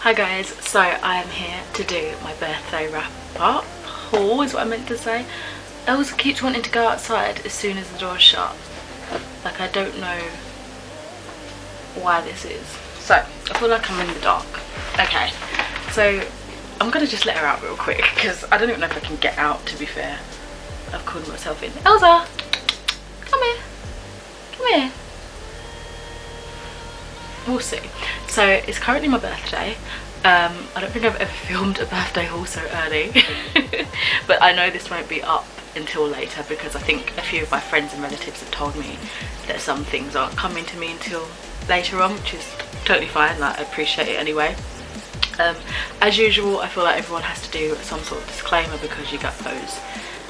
Hi guys, so I am here to do my birthday wrap up haul is what I meant to say. Elsa keeps wanting to go outside as soon as the door's shut. Like, I don't know why this is. So I feel like I'm in the dark. Okay, so I'm gonna just let her out real quick because I don't even know if I can get out, to be fair. I've called myself in. Elsa, come here, come here. We'll see. So it's currently my birthday. I don't think I've ever filmed a birthday haul so early. But I know this won't be up until later because I think a few of my friends and relatives have told me that some things aren't coming to me until later on, which is totally fine. Like, I appreciate it anyway. As usual, I feel like everyone has to do some sort of disclaimer because you got those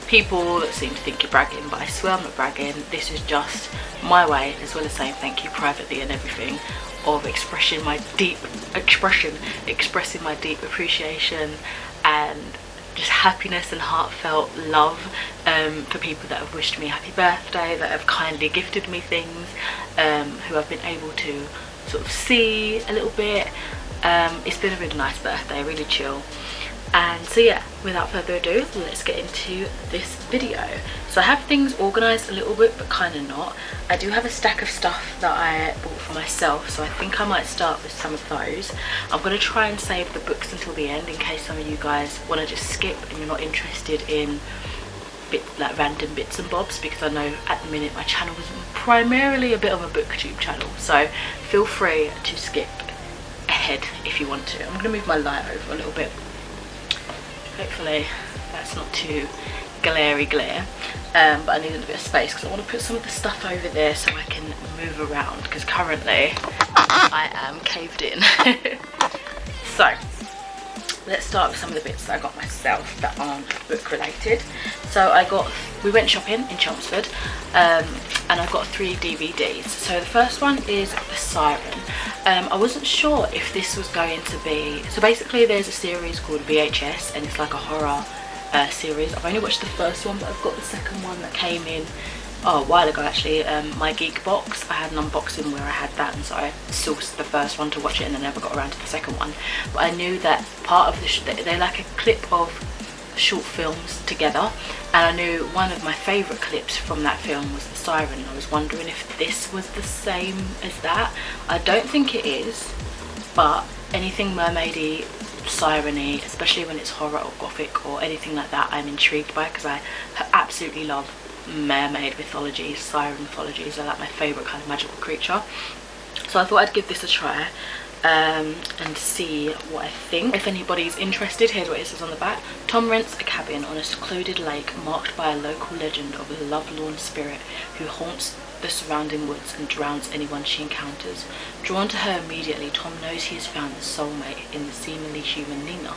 people that seem to think you're bragging, but I swear I'm not bragging. This is just my way, as well as saying thank you privately and everything, of expressing my deep appreciation and just happiness and heartfelt love for people that have wished me happy birthday, that have kindly gifted me things, who I've been able to sort of see a little bit. It's been a really nice birthday, really chill. And so yeah, without further ado, let's get into this video. So I have things organised a little bit, but kind of not. I do have a stack of stuff that I bought for myself, so I think I might start with some of those. I'm going to try and save the books until the end in case some of you guys want to just skip and you're not interested in like random bits and bobs, because I know at the minute my channel is primarily a bit of a booktube channel, so feel free to skip ahead if you want to. I'm going to move my light over a little bit. Hopefully that's not too glare, but I need a bit of space because I want to put some of the stuff over there so I can move around, because currently I am caved in. So let's start with some of the bits that I got myself that aren't book related. So we went shopping in Chelmsford, and I got 3 DVDs. So the first one is The Siren. I wasn't sure if this was going to be, so basically there's a series called VHS and it's like a horror series. I've only watched the first one, but I've got the second one that came in a while ago actually. My Geek box, I had an unboxing where I had that, and so I sourced the first one to watch it and I never got around to the second one. But I knew that part of they're like a clip of short films together, and I knew one of my favourite clips from that film was The Siren. I was wondering if this was the same as that. I don't think it is, but anything mermaidy, siren-y, especially when it's horror or gothic or anything like that, I'm intrigued by, because I absolutely love mermaid mythology, siren mythologies. They're like my favourite kind of magical creature. So I thought I'd give this a try and see what I think. If anybody's interested, here's what it says on the back. Tom rents a cabin on a secluded lake marked by a local legend of a lovelorn spirit who haunts the surrounding woods and drowns anyone she encounters. Drawn to her immediately, Tom knows he has found the soulmate in the seemingly human Nina,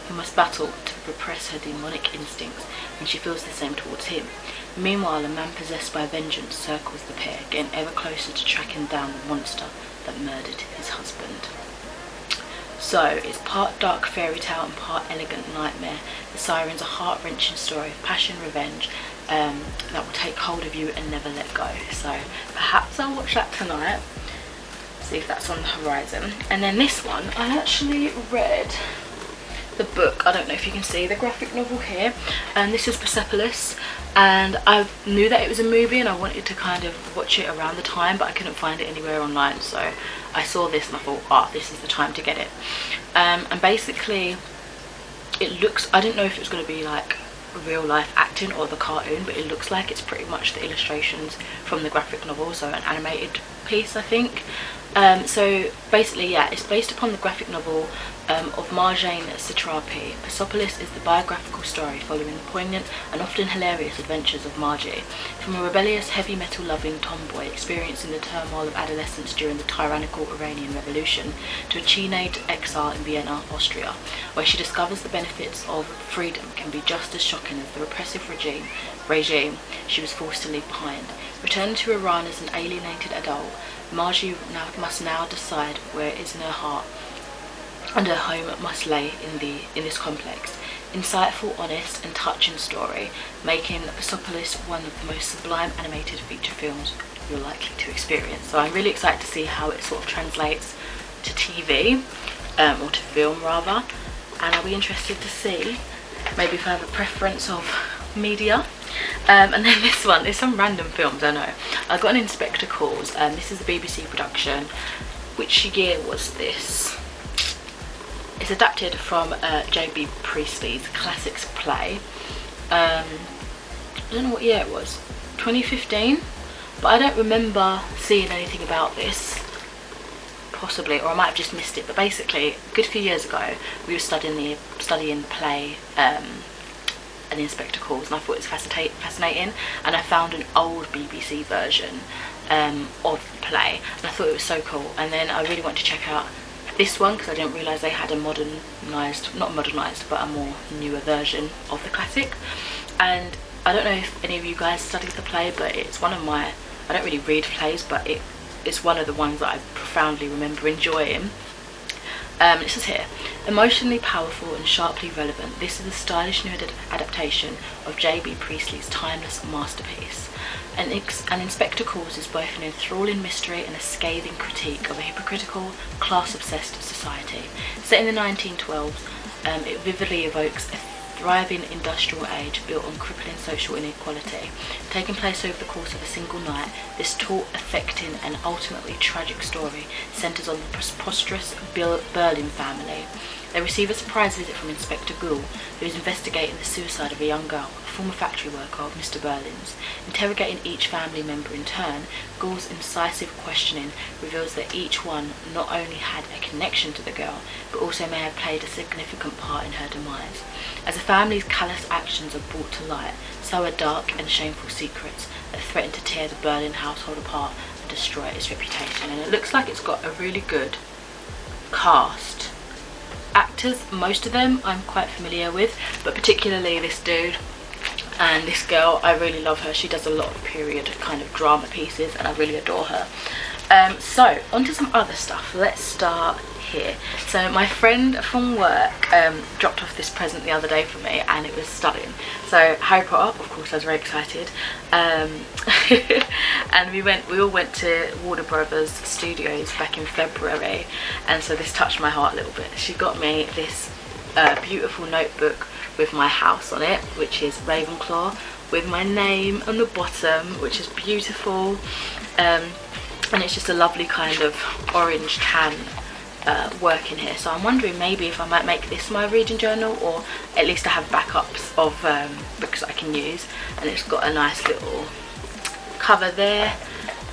who must battle to repress her demonic instincts, and she feels the same towards him. Meanwhile, a man possessed by vengeance circles the pair, getting ever closer to tracking down the monster that murdered his husband. So it's part dark fairy tale and part elegant nightmare. The Siren's a heart-wrenching story of passion, revenge, that will take hold of you and never let go. So perhaps I'll watch that tonight, see if that's on the horizon. And then this one, I actually read the book. I don't know if you can see the graphic novel here, and this is Persepolis, and I knew that it was a movie and I wanted to kind of watch it around the time, but I couldn't find it anywhere online, so I saw this and I thought, this is the time to get it. And basically it looks, I didn't know if it was going to be like real life acting or the cartoon, but it looks like it's pretty much the illustrations from the graphic novel, so an animated piece, I think. So basically, yeah, it's based upon the graphic novel of Marjane Satrapi. Persepolis is the biographical story following the poignant and often hilarious adventures of Margie, from a rebellious, heavy metal loving tomboy experiencing the turmoil of adolescence during the tyrannical Iranian Revolution, to a teenage exile in Vienna, Austria, where she discovers the benefits of freedom can be just as shocking as the repressive regime she was forced to leave behind. Returning to Iran as an alienated adult, Margie must now decide where is in her heart and her home must lay in this complex, insightful, honest and touching story, making Persepolis one of the most sublime animated feature films you're likely to experience. So I'm really excited to see how it sort of translates to TV. or to film rather, and I'll be interested to see maybe if I have a preference of media. And then this one is some random films, I know. I got an Inspector Calls, this is a BBC production. Which year was this? It's adapted from J.B. Priestley's classics play. I don't know what year it was, 2015, but I don't remember seeing anything about this, possibly, or I might have just missed it. But basically, a good few years ago, we were studying the play An Inspector Calls, and I thought it was fascinating, and I found an old BBC version of the play, and I thought it was so cool. And then I really wanted to check out this one because I didn't realise they had a not modernised, but a more newer version of the classic. And I don't know if any of you guys studied the play, but it's one of my, I don't really read plays, but it's one of the ones that I profoundly remember enjoying. It says here, emotionally powerful and sharply relevant, this is a stylish new adaptation of J.B. Priestley's timeless masterpiece. An Inspector Calls is both an enthralling mystery and a scathing critique of a hypocritical, class-obsessed society. Set in the 1912s, it vividly evokes a thriving industrial age built on crippling social inequality. Taking place over the course of a single night, this taut, affecting and ultimately tragic story centres on the preposterous Berlin family. They receive a surprise visit from Inspector Gould, who is investigating the suicide of a young girl, a former factory worker of Mr. Berlin's. Interrogating each family member in turn, Gould's incisive questioning reveals that each one not only had a connection to the girl, but also may have played a significant part in her demise. As the family's callous actions are brought to light, so are dark and shameful secrets that threaten to tear the Berlin household apart and destroy its reputation. And it looks like it's got a really good cast. Actors, most of them I'm quite familiar with, but particularly this dude and this girl, I really love her. She does a lot of period kind of drama pieces and I really adore her. So on to some other stuff. Let's start here. So my friend from work dropped off this present the other day for me, and it was stunning. So Harry Potter, of course, I was very excited. And we all went to Warner Brothers Studios back in February, and so this touched my heart a little bit. She got me this beautiful notebook with my house on it, which is Ravenclaw, with my name on the bottom, which is beautiful. And it's just a lovely kind of orange tan work in here. So I'm wondering maybe if I might make this my reading journal, or at least I have backups of books I can use. And it's got a nice little cover there,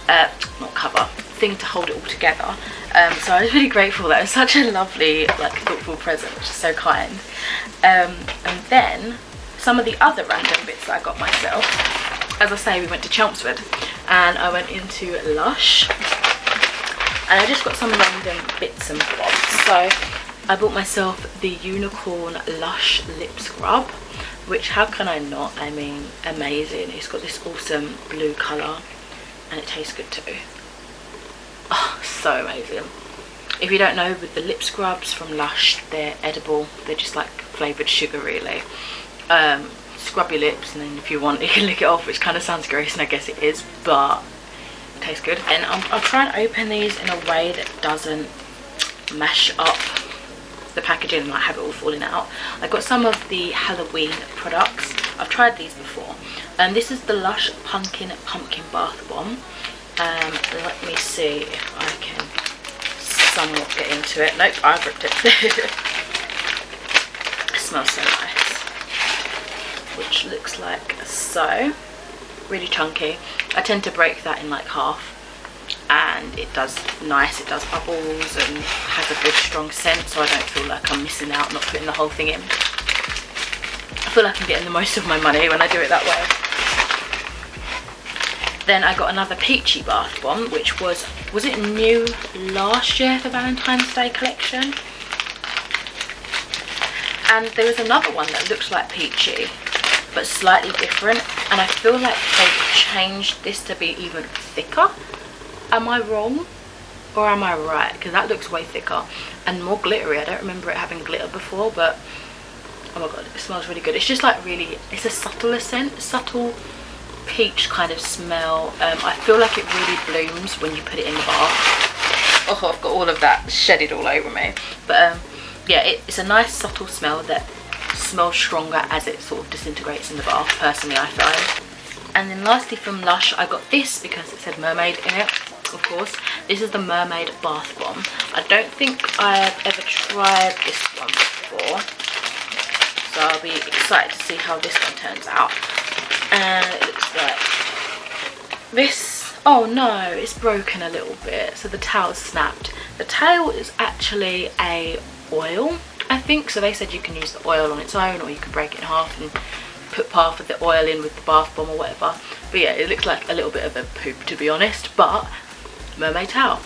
not cover, thing to hold it all together. So I was really grateful. That was such a lovely, like, thoughtful present, which is so kind. And then some of the other random bits that I got myself. As I say, we went to Chelmsford and I went into Lush, and I just got some random bits and bobs. So I bought myself the Unicorn Lush Lip Scrub, which, how can I not? I mean, amazing. It's got this awesome blue colour and it tastes good too. Oh, so amazing. If you don't know, with the lip scrubs from Lush, they're edible. They're just like flavoured sugar, really. Scrub your lips, and then if you want you can lick it off, which kind of sounds gross, and I guess it is, but it tastes good. And I'll try and open these in a way that doesn't mash up the packaging and like have it all falling out. I got some of the Halloween products. I've tried these before, and this is the Lush Pumpkin Bath Bomb. Let me see if I can somewhat get into it. Nope, I've ripped it. It smells so nice, which looks like so. Really chunky. I tend to break that in like half, and it does nice. It does bubbles and has a good strong scent, so I don't feel like I'm missing out not putting the whole thing in. I feel like I'm getting the most of my money when I do it that way. Then I got another Peachy Bath Bomb, which was it new last year, the Valentine's Day collection? And there was another one that looks like Peachy, but slightly different, and I feel like they've changed this to be even thicker. Am I wrong, or am I right? Because that looks way thicker and more glittery. I don't remember it having glitter before, but oh my god, it smells really good. It's just like really, it's a subtle scent, subtle peach kind of smell. I feel like it really blooms when you put it in the bath. Oh, I've got all of that shedded all over me. But yeah, it's a nice subtle smell that smells stronger as it sort of disintegrates in the bath, personally I find. And then lastly from Lush, I got this because it said mermaid in it, of course. This is the Mermaid Bath Bomb. I don't think I've ever tried this one before, so I'll be excited to see how this one turns out. And it looks like this. Oh no, it's broken a little bit, so the tail's snapped. The tail is actually a oil, I think, so they said you can use the oil on its own, or you can break it in half and put half of the oil in with the bath bomb or whatever. But yeah, it looks like a little bit of a poop, to be honest, but mermaid towel,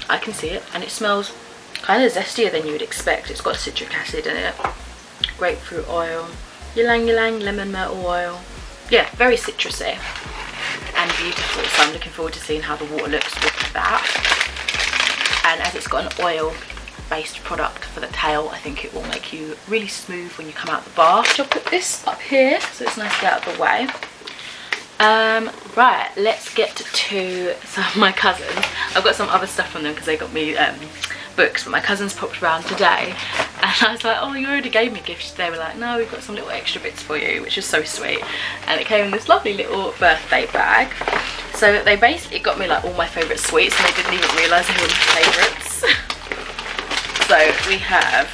I can see it, and it smells kind of zestier than you would expect. It's got citric acid in it, grapefruit oil, ylang ylang, lemon myrtle oil. Yeah, very citrusy and beautiful, so I'm looking forward to seeing how the water looks with that. And as it's got an oil based product for the tail, I think it will make you really smooth when you come out the bath. So I'll put this up here so it's nice to get out of the way. Right, let's get to some of my cousins. I've got some other stuff from them because they got me books, but my cousins popped around today and I was like, oh, you already gave me gifts. They were like, no, we've got some little extra bits for you, which is so sweet. And it came in this lovely little birthday bag. So they basically got me like all my favourite sweets, and they didn't even realise they were my favourites. So we have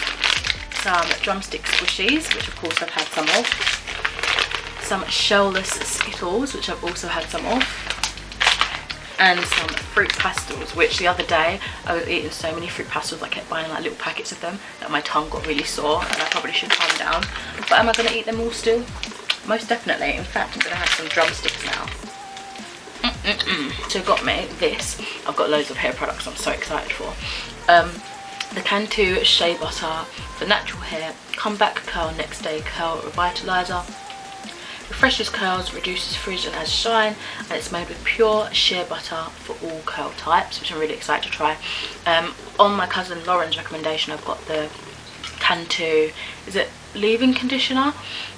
some drumstick squishies, which of course I've had some of. Some shellless Skittles, which I've also had some of. And some fruit pastels, which the other day I was eating so many fruit pastels, I kept buying like little packets of them that my tongue got really sore, and I probably should calm down. But am I going to eat them all still? Most definitely. In fact, I'm going to have some drumsticks now. So got me this. I've got loads of hair products I'm so excited for. The Cantu Shea Butter for natural hair, comeback curl, next day curl revitalizer, refreshes curls, reduces frizz and adds shine, and it's made with pure shea butter for all curl types, which I'm really excited to try. On my cousin Lauren's recommendation, I've got the Cantu, is it leave-in conditioner,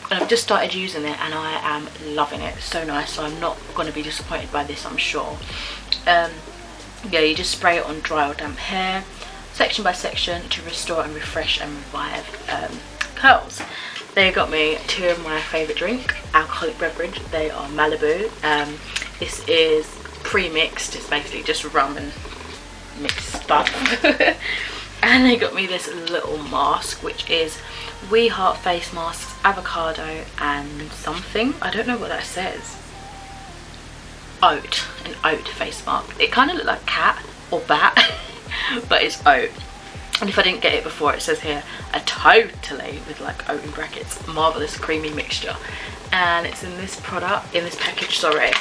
and I've just started using it and I am loving it. It's so nice, so I'm not going to be disappointed by this, I'm sure. Yeah, you just spray it on dry or damp hair, section by section, to restore and refresh and revive curls. They got me two of my favourite drink, alcoholic beverage. They are Malibu. This is pre-mixed, it's basically just rum and mixed stuff. And they got me this little mask, which is We Heart face masks, avocado and something. I don't know what that says. Oat, an oat face mask. It kind of looked like cat or bat, but it's oat. And if I didn't get it before, it says here a totally, with like oat in brackets, marvellous creamy mixture. And it's in this product, in this package, sorry.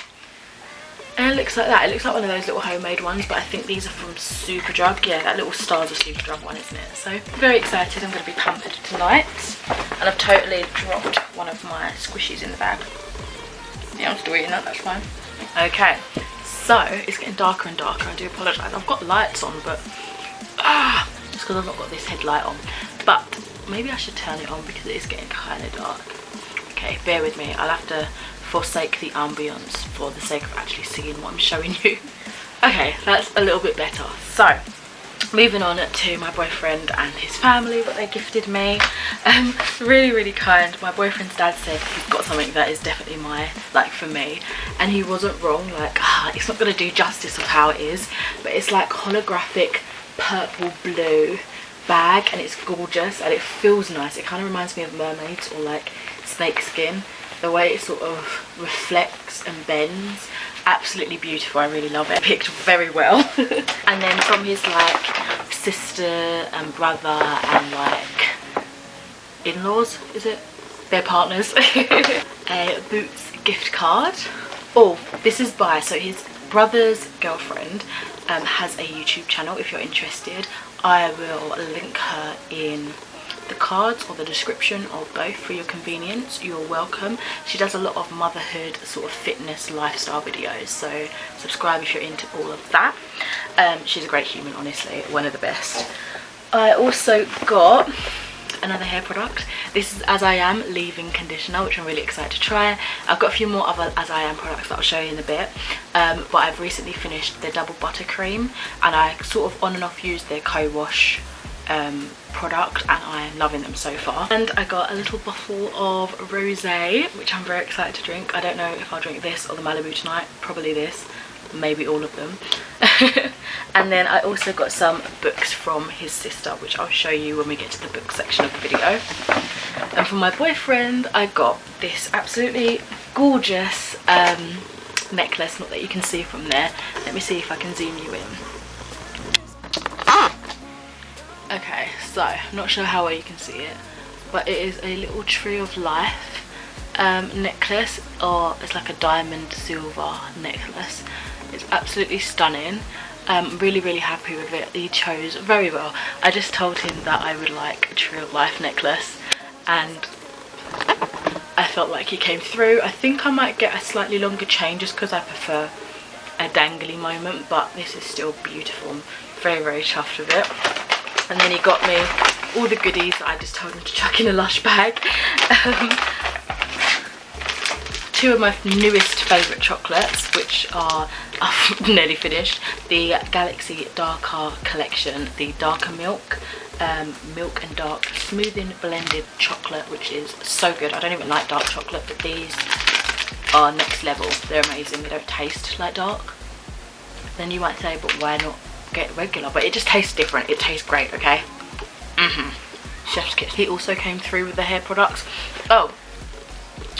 And it looks like that. It looks like one of those little homemade ones, but I think these are from Superdrug. Yeah, that little Stars of Superdrug one, isn't it? So very excited. I'm going to be pampered tonight. And I've totally dropped one of my squishies in the bag. Yeah, I'm still eating that, that's fine. Okay, so it's getting darker and darker. I do apologise. I've got lights on, but it's because I've not got this headlight on. But maybe I should turn it on because it is getting kind of dark. Okay, bear with me. I'll have to forsake the ambience for the sake of actually seeing what I'm showing you. Okay, that's a little bit better. So moving on to my boyfriend and his family, what they gifted me. Really kind. My boyfriend's dad said he's got something that is definitely for me, and he wasn't wrong. Like, it's not going to do justice of how it is, but it's like holographic purple blue bag, and it's gorgeous and it feels nice. It kind of reminds me of mermaids or like snake skin, the way it sort of reflects and bends. Absolutely beautiful. I really love it. Picked very well. And then from his like sister and brother and like in-laws, is it? Their partners. A Boots gift card. Oh, this is by, so his brother's girlfriend has a YouTube channel. If you're interested, I will link her in the cards or the description, or both, for your convenience. You're welcome. She does a lot of motherhood sort of fitness lifestyle videos, so subscribe if you're into all of that. She's a great human, honestly, one of the best. I also got another hair product. This is As I Am leave-in conditioner, which I'm really excited to try. I've got a few more other As I Am products that I'll show you in a bit, but I've recently finished their double buttercream, and I sort of on and off used their co-wash product, and I'm loving them so far. And I got a little bottle of rosé, which I'm very excited to drink. I don't know if I'll drink this or the Malibu tonight, probably this, maybe all of them. And then I also got some books from his sister, which I'll show you when we get to the book section of the video. And for my boyfriend, I got this absolutely gorgeous necklace, not that you can see from there. Let me see if I can zoom you in. Okay, so I'm not sure how well you can see it, but it is a little tree of life necklace, or it's like a diamond silver necklace. It's absolutely stunning. I'm really happy with it. He chose very well. I just told him that I would like a tree of life necklace, and I felt like he came through. I think I might get a slightly longer chain just because I prefer a dangly moment, but this is still beautiful. I'm very chuffed with it. And then he got me all the goodies that I just told him to chuck in a Lush bag. Two of my newest favourite chocolates, which are, I've nearly finished, the Galaxy Darker collection, the darker milk and dark smoothing blended chocolate, which is so good. I don't even like dark chocolate, but these are next level. They're amazing. They don't taste like dark. Then you might say, but why not get regular? But it just tastes different. It tastes great. Okay. Chef's kiss. He also came through with the hair products. Oh,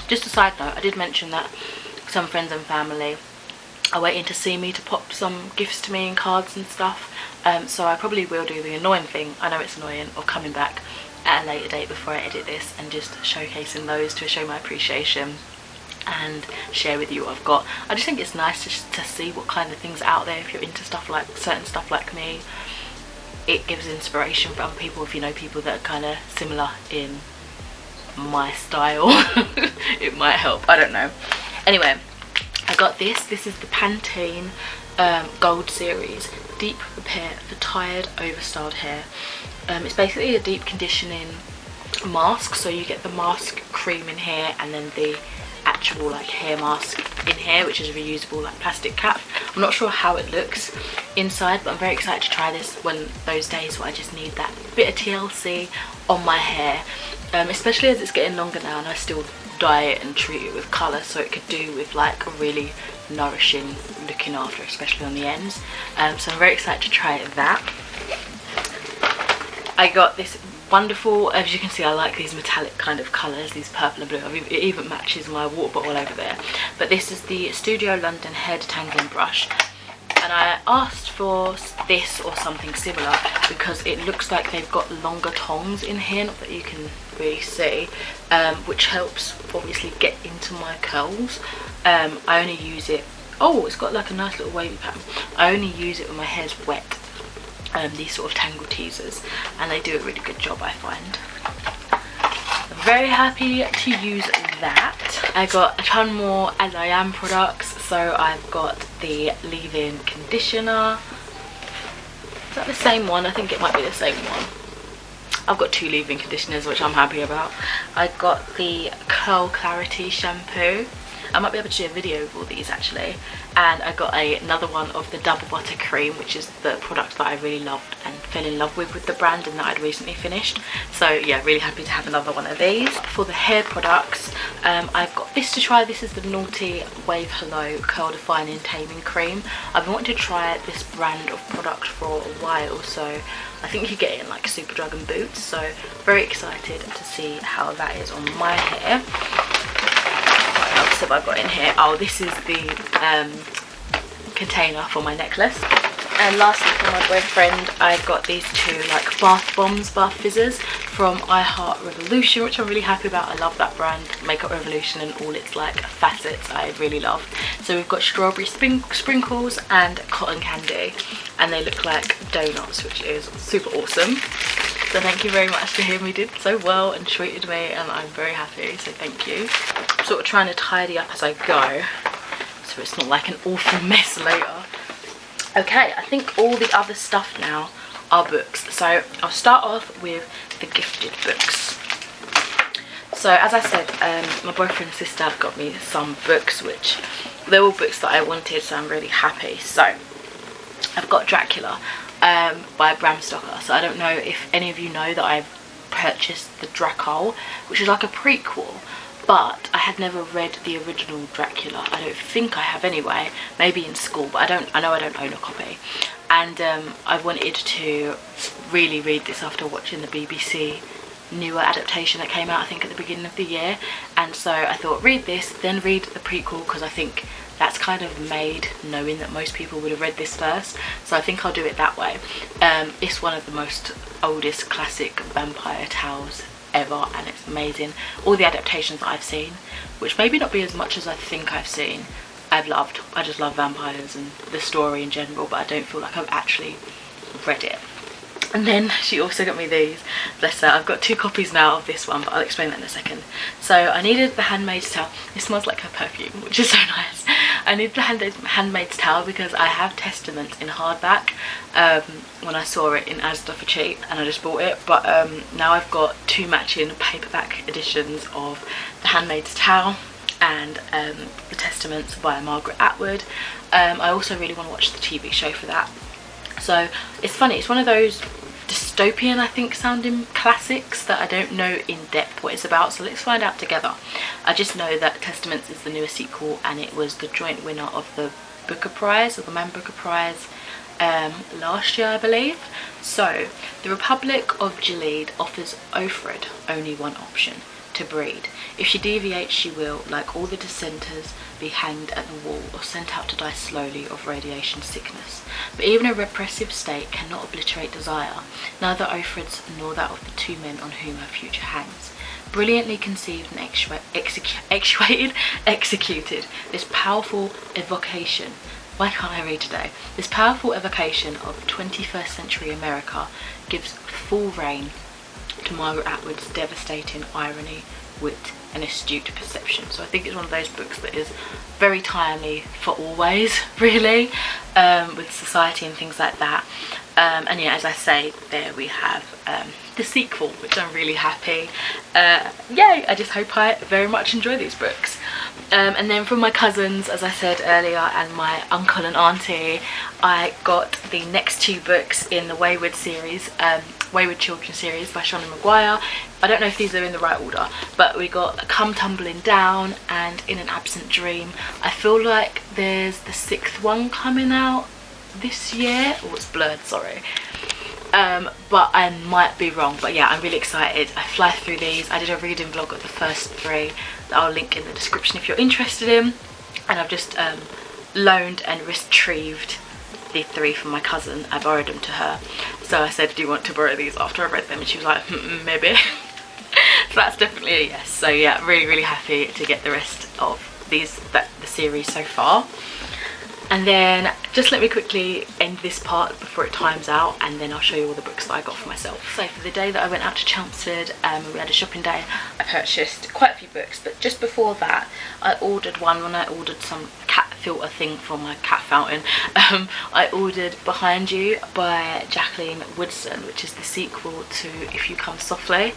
just a side note, I did mention that some friends and family are waiting to see me to pop some gifts to me and cards and stuff, so I probably will do the annoying thing, I know it's annoying, of coming back at a later date before I edit this and just showcasing those to show my appreciation and share with you what I've got. I just think it's nice to see what kind of things are out there. If you're into stuff like certain stuff like me, it gives inspiration for other people. If you know people that are kind of similar in my style, it might help, I don't know. Anyway, I got this is the Pantene Gold Series Deep Repair for Tired Overstyled Hair. It's basically a deep conditioning mask, so you get the mask cream in here and then the actual like hair mask in here, which is a reusable like plastic cap. I'm not sure how it looks inside, but I'm very excited to try this when those days where I just need that bit of TLC on my hair, especially as it's getting longer now and I still dye it and treat it with colour, so it could do with like a really nourishing looking after, especially on the ends. So I'm very excited to try that. I got this wonderful, as you can see, I like these metallic kind of colours, these purple and blue. It even matches my water bottle over there. But this is the Studio London Hair Detangling Brush, and I asked for this or something similar because it looks like they've got longer tongs in here, not that you can really see, which helps obviously get into my curls. I only use it, oh, it's got like a nice little wavy pattern. I only use it when my hair's wet, these sort of tangle teasers, and they do a really good job, I find. I'm very happy to use that. I got a ton more As I Am products, so I've got the leave-in conditioner. Is that the same one? I think it might be the same one. I've got two leave-in conditioners, which I'm happy about. I got the Curl Clarity shampoo. I might be able to do a video of all these actually. And I got another one of the Double Butter Cream, which is the product that I really loved and fell in love with the brand and that I'd recently finished. So yeah, really happy to have another one of these. For the hair products, I've got this to try. This is the Naughty Wave Hello Curl Defining Taming Cream. I've been wanting to try this brand of product for a while, so I think you get it in like Superdrug and Boots. So very excited to see how that is on my hair. What else have I got in here? Oh, this is the container for my necklace. And lastly, for my boyfriend, I got these two like bath bombs, bath fizzers from Revolution, which I'm really happy about. I love that brand, Makeup Revolution, and all its like facets I really love. So we've got strawberry sprinkles and cotton candy, and they look like donuts, which is super awesome. So thank you very much to him. He did so well and treated me, and I'm very happy, so thank you. I'm sort of trying to tidy up as I go, so it's not like an awful mess later. Okay, I think all the other stuff now are books. So I'll start off with the gifted books. So as I said, my boyfriend's sister got me some books, which they're all books that I wanted, so I'm really happy. So I've got Dracula by Bram Stoker. So I don't know if any of you know that I purchased the Dracula, which is like a prequel, but I had never read the original Dracula. I don't think I have anyway, maybe in school, but I know I don't own a copy. And I wanted to really read this after watching the BBC newer adaptation that came out, I think at the beginning of the year. And so I thought, read this, then read the prequel, because I think that's kind of made knowing that most people would have read this first. So I think I'll do it that way. It's one of the most oldest classic vampire tales ever, and it's amazing. All the adaptations that I've seen, which maybe not be as much as I think I've seen, I've loved. I just love vampires and the story in general, but I don't feel like I've actually read it. And then she also got me these, bless her. I've got 2 copies now of this one, but I'll explain that in a second. So I needed the Handmaid's Tale. It smells like her perfume, which is so nice. I need the Handmaid's Tale because I have Testaments in hardback when I saw it in Asda for cheap, and I just bought it. But now I've got 2 matching paperback editions of the Handmaid's Tale and the Testaments by Margaret Atwood. I also really want to watch the TV show for that. So it's funny, it's one of those dystopian, I think, sounding classics that I don't know in depth what it's about, so let's find out together. I just know that Testaments is the newest sequel, and it was the joint winner of the Booker Prize, or the Man Booker Prize, last year I believe. So the Republic of Gilead offers Offred only one option: to breed. If she deviates, she will, like all the dissenters, be hanged at the wall or sent out to die slowly of radiation sickness. But even a repressive state cannot obliterate desire, neither Offred's nor that of the 2 men on whom her future hangs. Brilliantly conceived and executed, this powerful evocation, why can't I read today? This powerful evocation of 21st century America gives full rein to Margaret Atwood's devastating irony, wit and astute perception. So I think it's one of those books that is very timely for always, really, with society and things like that. And yeah, as I say, there we have the sequel, which I'm really happy. Yay! I just hope I very much enjoy these books. And then from my cousins, as I said earlier, and my uncle and auntie, I got the next 2 books in the Wayward series, Wayward Children series by Shauna Maguire. I don't know if these are in the right order, but we got Come Tumbling Down and In an Absent Dream. I feel like there's the 6th one coming out this year. Oh, it's blurred, sorry. But I might be wrong, but yeah, I'm really excited. I fly through these. I did a reading vlog of the first 3 that I'll link in the description if you're interested in, and I've just loaned and retrieved the 3 from my cousin. I borrowed them to her, so I said, do you want to borrow these after I read them? And she was like, maybe. So that's definitely a yes. So yeah, really happy to get the rest of the series so far. And then just let me quickly end this part before it times out, and then I'll show you all the books that I got for myself. So for the day that I went out to Chelmsford, we had a shopping day, I purchased quite a few books, but just before that I ordered when I ordered some cat filter thing from my cat fountain. I ordered Behind You by Jacqueline Woodson, which is the sequel to If You Come Softly,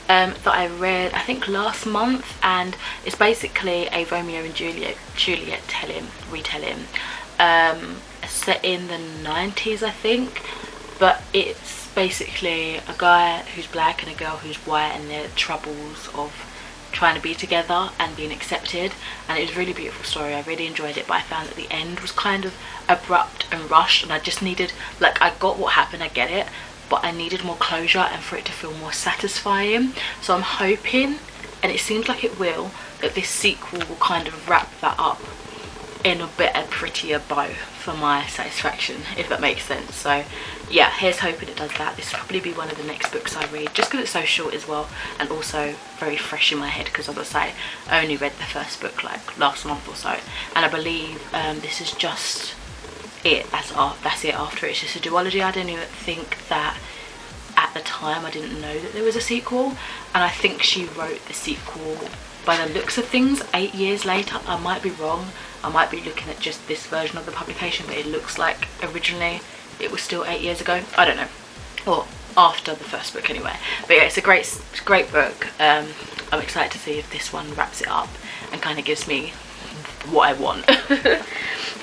that I read I think last month, and it's basically a Romeo and Juliet retelling, set in the 90s I think, but it's basically a guy who's black and a girl who's white, and their troubles of trying to be together and being accepted. And it was a really beautiful story. I really enjoyed it, but I found that the end was kind of abrupt and rushed, and I just needed, like, I got what happened, I get it, but I needed more closure and for it to feel more satisfying. So I'm hoping, and it seems like it will, that this sequel will kind of wrap that up in a better, prettier bow for my satisfaction, if that makes sense. So yeah, here's hoping it does that. This will probably be one of the next books I read, just because it's so short as well, and also very fresh in my head, because as I say, I only read the first book like last month or so, and I believe this is just it. That's it after. It's just a duology. I didn't even think that at the time. I didn't know that there was a sequel, and I think she wrote the sequel, by the looks of things, 8 years later. I might be wrong, I might be looking at just this version of the publication, but it looks like originally it was still 8 years ago. I don't know, or after the first book anyway. But yeah, it's a great book. I'm excited to see if this one wraps it up and kind of gives me what I want.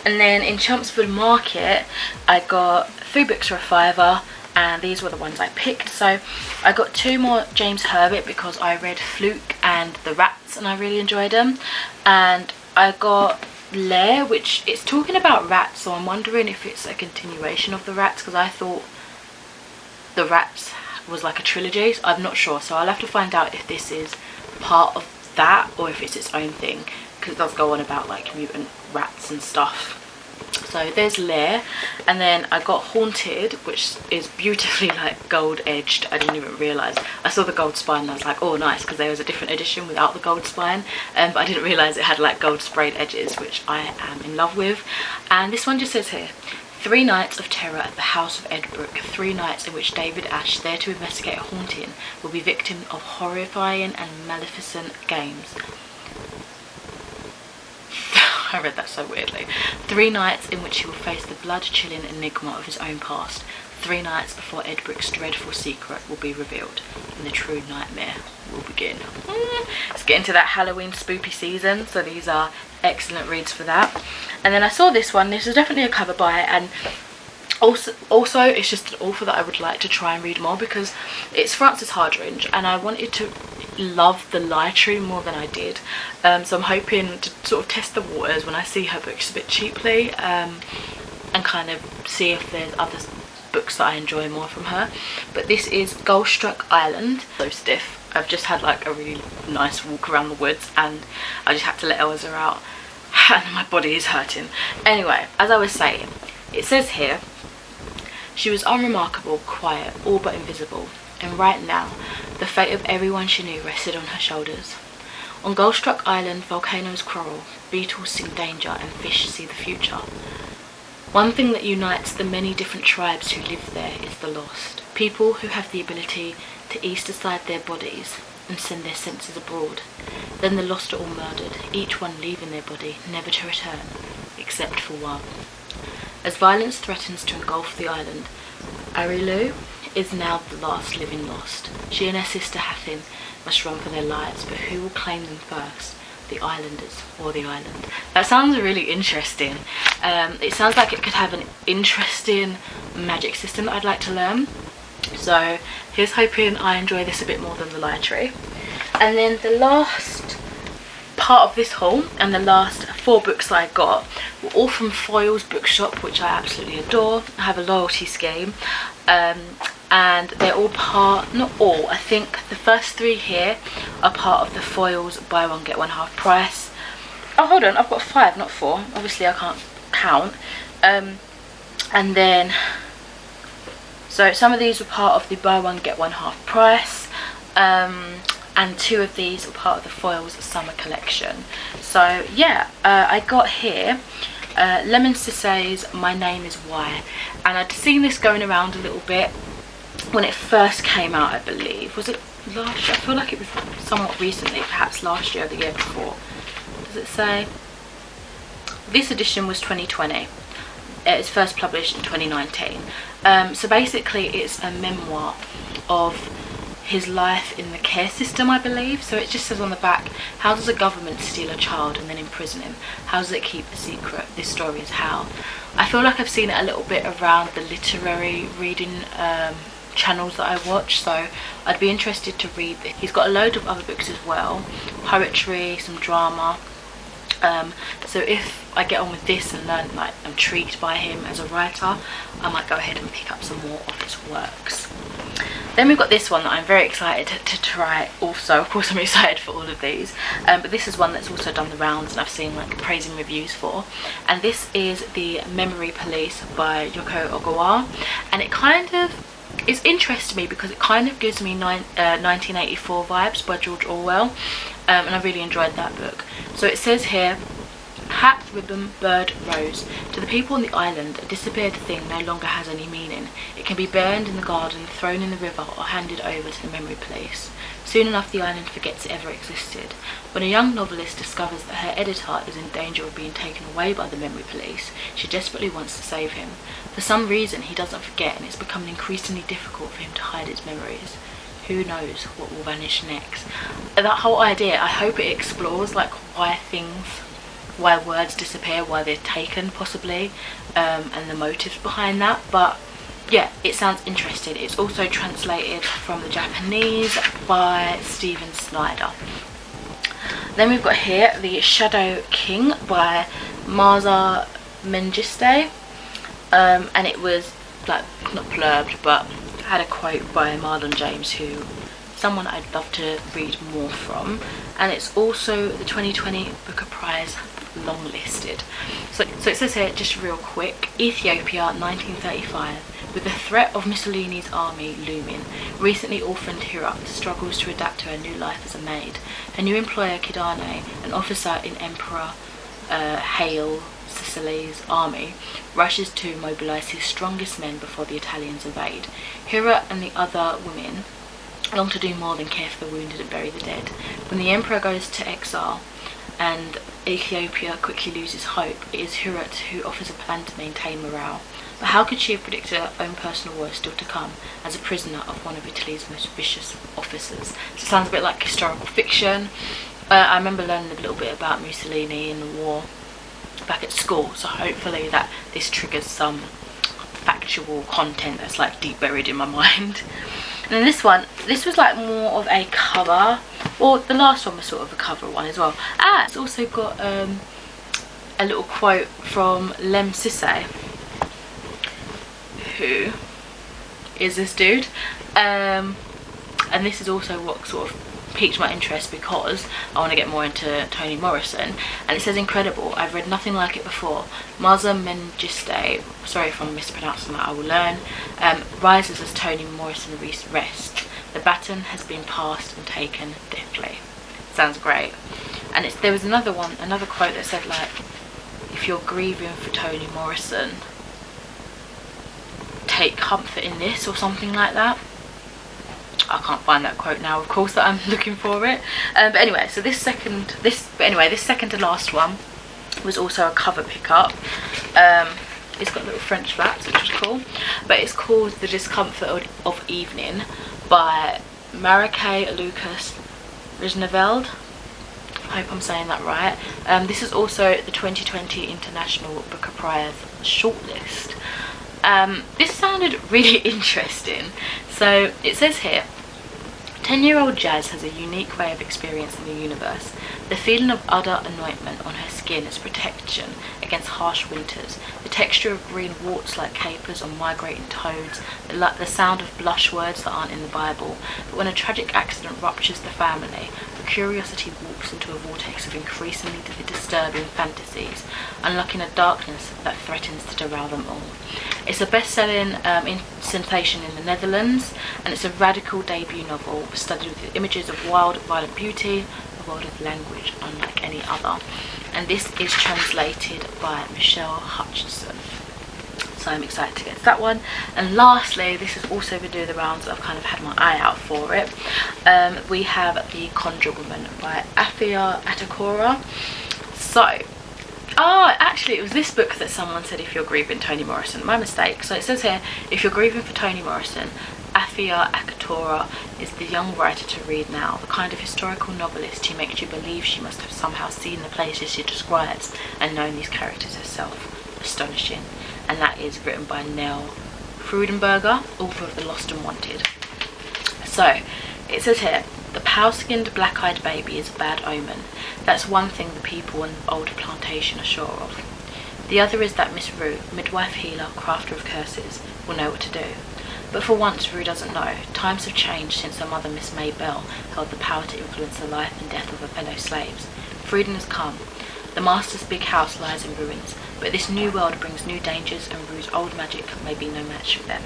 And then in Chelmsford Market, I got 3 books for a £5, and these were the ones I picked. So I got 2 more James Herbert because I read Fluke and The Rats and I really enjoyed them. And I got Lair, which it's talking about rats, so I'm wondering if it's a continuation of The Rats, because I thought The Rats was like a trilogy. So I'm not sure, so I'll have to find out if this is part of that or if it's its own thing, because it does go on about like mutant rats and stuff. So there's Lair. And then I got Haunted, which is beautifully like gold edged. I didn't even realise. I saw the gold spine and I was like, oh nice, because there was a different edition without the gold spine, but I didn't realise it had like gold sprayed edges, which I am in love with. And this one just says here, 3 nights of terror at the house of Edbrook, 3 nights in which David Ash, there to investigate a haunting, will be victim of horrifying and maleficent games. I read that so weirdly. 3 nights in which he will face the blood-chilling enigma of his own past. 3 nights before Edbrook's dreadful secret will be revealed and the true nightmare will begin. Let's get into that Halloween spoopy season, so these are excellent reads for that. And then I saw this one. This is definitely a cover buy, and also it's just an author that I would like to try and read more, because it's Frances Hardinge and I wanted to love the Lightree more than I did. So I'm hoping to sort of test the waters when I see her books a bit cheaply, and kind of see if there's other books that I enjoy more from her. But this is Goldstruck Island. So stiff. I've just had like a really nice walk around the woods and I just had to let Elsa out and my body is hurting. Anyway, as I was saying, it says here, she was unremarkable, quiet, all but invisible, and right now the fate of everyone she knew rested on her shoulders. On Goldstruck Island, volcanoes quarrel, beetles sing danger, and fish see the future. One thing that unites the many different tribes who live there is the lost. People who have the ability to east aside their bodies and send their senses abroad. Then the lost are all murdered, each one leaving their body, never to return, except for one. As violence threatens to engulf the island, Arilu is now the last living lost. She and her sister Hathin must run for their lives, but who will claim them first? The islanders or the island? That sounds really interesting. It sounds like it could have an interesting magic system that I'd like to learn. So here's hoping I enjoy this a bit more than the Lightree. And then the last part of this haul and the last 4 books that I got were all from Foyle's bookshop, which I absolutely adore. I have a loyalty scheme, and they're all part, not all, I think the first 3 here are part of the Foyle's buy one get one half price. Oh hold on, I've got 5 not 4, obviously I can't count. And then so some of these were part of the buy one get one half price, and 2 of these were part of the Foyle's summer collection. So yeah, I got here Lemon Sisay's My Name Is Why, and I'd seen this going around a little bit when it first came out, I believe. Was it last year? I feel like it was somewhat recently, perhaps last year or the year before. Does it say? This edition was 2020. It's first published in 2019. So basically it's a memoir of his life in the care system, I believe. So it just says on the back, how does the government steal a child and then imprison him? How does it keep a secret? This story is how. I feel like I've seen it a little bit around the literary reading channels that I watch, so I'd be interested to read this. He's got a load of other books as well, poetry, some drama. So if I get on with this and learn, like, I'm intrigued by him as a writer, I might go ahead and pick up some more of his works. Then we've got this one that I'm very excited to try also. Of course I'm excited for all of these, but this is one that's also done the rounds and I've seen like praising reviews for, and this is The Memory Police by Yoko Ogawa, and it kind of is interesting to me because it kind of gives me 1984 vibes by George Orwell, and I really enjoyed that book. So it says here, Hat, ribbon, bird, rose. To the people on the island, a disappeared thing no longer has any meaning. It can be burned in the garden, thrown in the river, or handed over to the memory police. Soon enough the island forgets it ever existed. When a young novelist discovers that her editor is in danger of being taken away by the memory police, she desperately wants to save him. For some reason he doesn't forget, and it's becoming increasingly difficult for him to hide his memories. Who knows what will vanish next? That whole idea, I hope it explores like why words disappear, why they're taken possibly, and the motives behind that. But yeah, it sounds interesting. It's also translated from the Japanese by Stephen Snyder. Then we've got here The Shadow King by Marza Mengiste, and it was like not blurbed, but had a quote by Marlon James, who someone I'd love to read more from, and it's also the 2020 Booker Prize long listed. So it says here, just real quick, Ethiopia 1935. With the threat of Mussolini's army looming, recently orphaned Hirat struggles to adapt to her new life as a maid. Her new employer Kidane, an officer in Emperor Haile Sicily's army, rushes to mobilise his strongest men before the Italians invade. Hirat and the other women long to do more than care for the wounded and bury the dead. When the emperor goes to exile and Ethiopia quickly loses hope, it is Hirat who offers a plan to maintain morale. But how could she have predicted her own personal woe still to come as a prisoner of one of Italy's most vicious officers? So it sounds a bit like historical fiction. I remember learning a little bit about Mussolini in the war back at school, so hopefully that this triggers some factual content that's like deep buried in my mind. And then this was like more of a cover, or the last one was sort of a cover one as well. It's also got a little quote from Lem Sisse, who is this dude, and this is also what sort of piqued my interest because I want to get more into Toni Morrison. And it says, incredible, I've read nothing like it before. Marza Mengiste, sorry if I'm mispronouncing that, I will learn, rises as Toni Morrison rests. The baton has been passed and taken deftly. Sounds great. And there was another quote that said like, if you're grieving for Toni Morrison, take comfort in this, or something like that. I can't find that quote now, of course, that I'm looking for it. But anyway, so this second to last one was also a cover pickup. It's got little French flaps, which is cool. But it's called The Discomfort of Evening by Marieke Lucas Rijneveld. I hope I'm saying that right. This is also the 2020 International Booker Prize shortlist. This sounded really interesting. So it says here, 10-year-old Jazz has a unique way of experiencing the universe. The feeling of utter anointment on her skin is protection against harsh winters. The texture of green warts like capers on migrating toads. The sound of blush words that aren't in the Bible. But when a tragic accident ruptures the family, her curiosity walks into a vortex of increasingly disturbing fantasies, unlocking a darkness that threatens to derail them all. It's a best-selling sensation in the Netherlands, and it's a radical debut novel studied with images of wild, violent beauty, a world of language unlike any other. And this is translated by Michelle Hutchinson. So I'm excited to get to that one. And lastly, this has also been doing the rounds. I've kind of had my eye out for it. We have The Conjure Woman by Afia Atakora. So, actually it was this book that someone said, if you're grieving Toni Morrison. My mistake. So it says here, if you're grieving for Toni Morrison, Afia Atakora is the young writer to read now, the kind of historical novelist who makes you believe she must have somehow seen the places she describes and known these characters herself. Astonishing. And that is written by Nell Freudenberger, author of The Lost and Wanted. So it says here, the pale-skinned, black-eyed baby is a bad omen. That's one thing the people on the old plantation are sure of. The other is that Miss Rue, midwife, healer, crafter of curses, will know what to do. But for once, Rue doesn't know. Times have changed since her mother, Miss May Bell, held the power to influence the life and death of her fellow slaves. Freedom has come. The master's big house lies in ruins, but this new world brings new dangers, and Rue's old magic may be no match for them.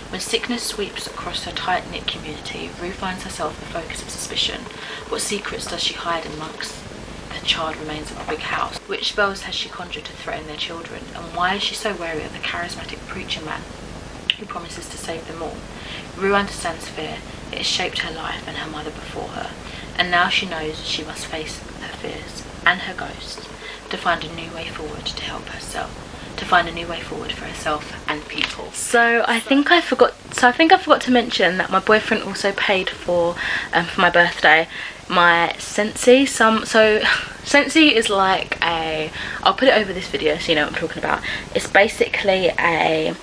When sickness sweeps across her tight-knit community, Rue finds herself the focus of suspicion. What secrets does she hide amongst the her child remains in a big house. Which spells has she conjured to threaten their children? And why is she so wary of the charismatic preacher man who promises to save them all? Rue understands fear. It has shaped her life and her mother before her. And now she knows she must face her fears and her ghosts to find a new way forward to help herself. To find a new way forward for herself and people. So I think I forgot to mention that my boyfriend also paid for my birthday my Scentsy. So Scentsy is like I'll put it over this video so you know what I'm talking about. It's basically a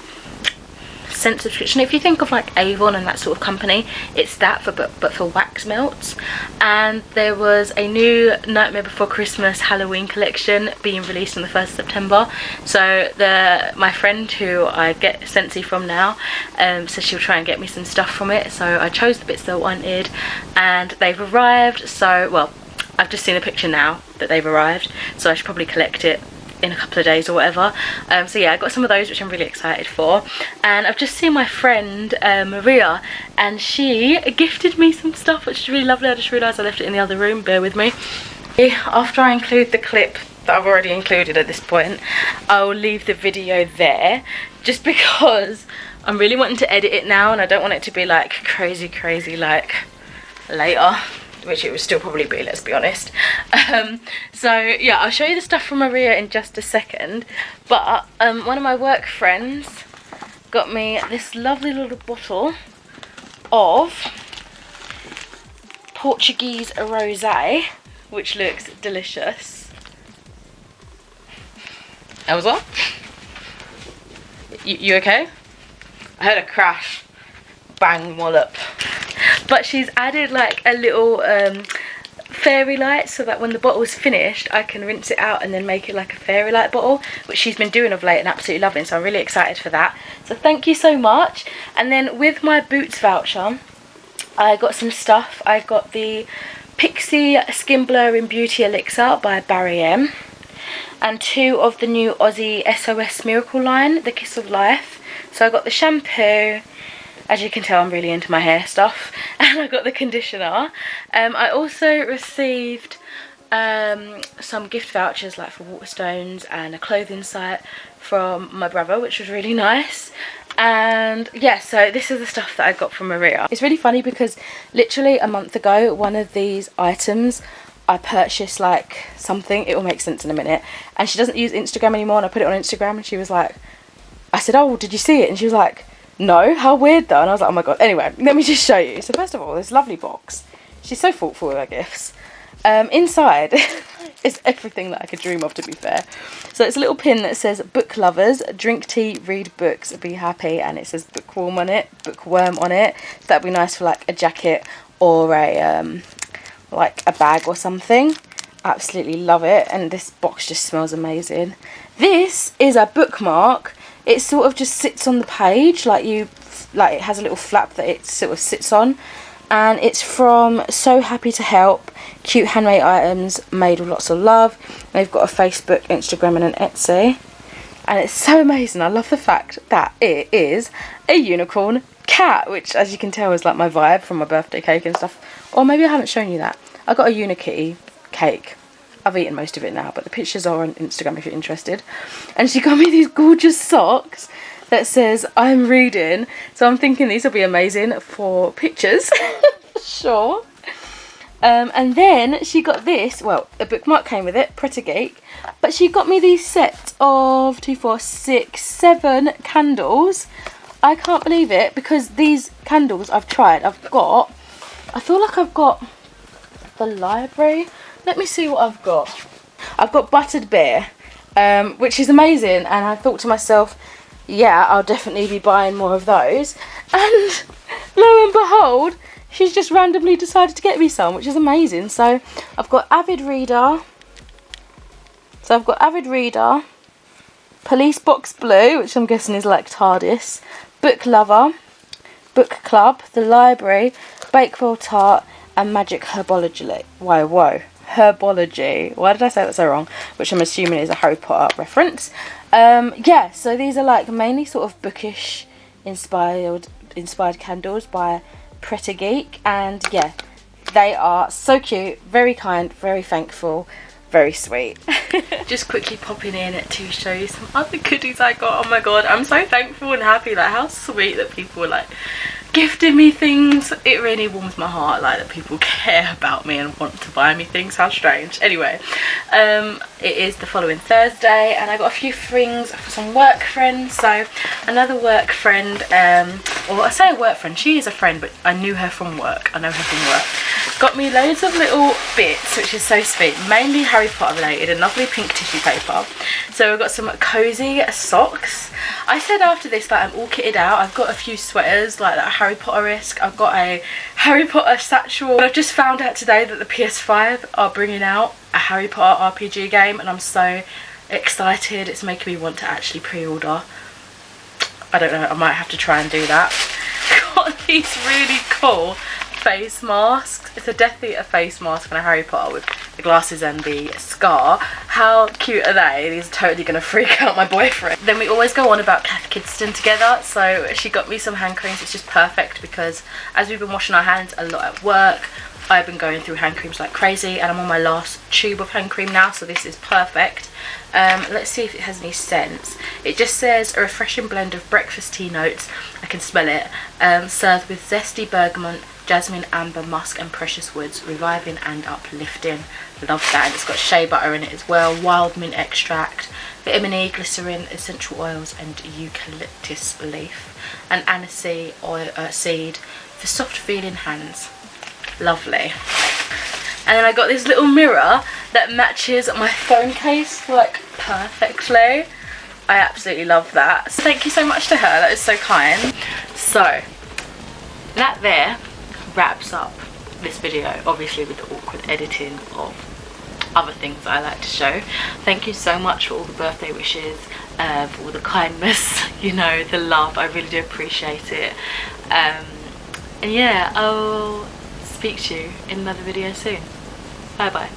scent subscription. If you think of like Avon and that sort of company, it's that but for wax melts. And there was a new Nightmare Before Christmas Halloween collection being released on the 1st of September. So my friend who I get Scentsy from now said she'll try and get me some stuff from it. So I chose the bits that I wanted and they've arrived. So well, I've just seen a picture now that they've arrived, so I should probably collect it in a couple of days or whatever. So yeah, I got some of those which I'm really excited for. And I've just seen my friend Maria, and she gifted me some stuff which is really lovely. I just realised I left it in the other room, bear with me. After I include the clip that I've already included at this point, I'll leave the video there just because I'm really wanting to edit it now and I don't want it to be like crazy like later, which it would still probably be, let's be honest. So yeah, I'll show you the stuff from Maria in just a second, but one of my work friends got me this lovely little bottle of Portuguese rosé, which looks delicious. That was what? You okay? I heard a crash. Bang, wallop. But she's added like a little fairy light so that when the bottle's finished I can rinse it out and then make it like a fairy light bottle, which she's been doing of late and absolutely loving, so I'm really excited for that. So thank you so much. And then with my Boots voucher I got some stuff. I got the Pixie Skin Blurring Beauty Elixir by Barry M and 2 of the new Aussie SOS Miracle line, the Kiss of Life. So I got the shampoo. As you can tell, I'm really into my hair stuff. And I got the conditioner. I also received some gift vouchers like for Waterstones and a clothing site from my brother, which was really nice. And yeah, so this is the stuff that I got from Maria. It's really funny because literally a month ago, one of these items I purchased like something, it will make sense in a minute, and she doesn't use Instagram anymore, and I put it on Instagram and she was like, I said, oh, did you see it? And she was like, no, how weird though. And I was like, oh my god. Anyway, let me just show you. So first of all, this lovely box. She's so thoughtful with her gifts. Inside is everything that I could dream of, to be fair. So it's a little pin that says book lovers, drink tea, read books, be happy, and it says bookworm on it. So that'd be nice for like a jacket or a like a bag or something. Absolutely love it. And this box just smells amazing. This is a bookmark. It sort of just sits on the page, like it has a little flap that it sort of sits on, and it's from So Happy to Help, cute handmade items made with lots of love. They've got a Facebook, Instagram and an Etsy, and it's so amazing. I love the fact that it is a unicorn cat, which as you can tell is like my vibe from my birthday cake and stuff. Or maybe I haven't shown you that. I got a Unikitty cake. I've eaten most of it now, but the pictures are on Instagram if you're interested. And she got me these gorgeous socks that says I'm reading. So I'm thinking these will be amazing for pictures. For sure. And then she got this, well, a bookmark came with it, Pretty Geek. But she got me these sets of 2, 4, 6, 7 candles. I can't believe it because these candles I've tried. I feel like I've got the library. Let me see what I've got. I've got Buttered Beer, which is amazing, and I thought to myself, yeah, I'll definitely be buying more of those. And lo and behold, she's just randomly decided to get me some, which is amazing. So I've got Avid Reader. Police Box Blue, which I'm guessing is like TARDIS. Book Lover, Book Club, The Library, Bakewell Tart, and Magic Herbology. Herbology. Why did I say that so wrong? Which I'm assuming is a Harry Potter reference. Yeah, so these are like mainly sort of bookish inspired candles by Pretty Geek, and yeah, they are so cute, very kind, very thankful, very sweet. Just quickly popping in to show you some other goodies I got. Oh my god, I'm so thankful and happy, like how sweet that people were like gifting me things. It really warms my heart, like that people care about me and want to buy me things. How strange. Anyway, it is the following Thursday and I got a few things for some work friends. So another work friend, or I say a work friend, she is a friend but I knew her from work. I know her from work. Got me loads of little bits, which is so sweet, mainly Harry Potter related, and lovely pink tissue paper. So we've got some cozy socks. I said after this that I'm all kitted out. I've got a few sweaters like that Harry Potter-esque. I've got a Harry Potter satchel. I've just found out today that the PS5 are bringing out a Harry Potter RPG game and I'm so excited. It's making me want to actually pre-order. I don't know, I might have to try and do that. Got these really cool face masks. It's a Death Eater face mask and a Harry Potter with the glasses and the scar. How cute are they? These are totally going to freak out my boyfriend. Then we always go on about Kath Kidston together, so she got me some hand creams. It's just perfect because as we've been washing our hands a lot at work, I've been going through hand creams like crazy and I'm on my last tube of hand cream now, so this is perfect. Let's see if it has any scents. It just says a refreshing blend of breakfast tea notes, I can smell it, served with zesty bergamot, jasmine, amber, musk and precious woods, reviving and uplifting. Love that. And it's got shea butter in it as well, wild mint extract, vitamin E, glycerin, essential oils and eucalyptus leaf, and aniseed oil, seed for soft feeling hands. Lovely. And then I got this little mirror that matches my phone case like perfectly. I absolutely love that. So thank you so much to her, that is so kind. So that there wraps up this video, obviously with the awkward editing of other things that I like to show. Thank you so much for all the birthday wishes, for all the kindness, you know, the love. I really do appreciate it. And yeah, I'll speak to you in another video soon. Bye bye.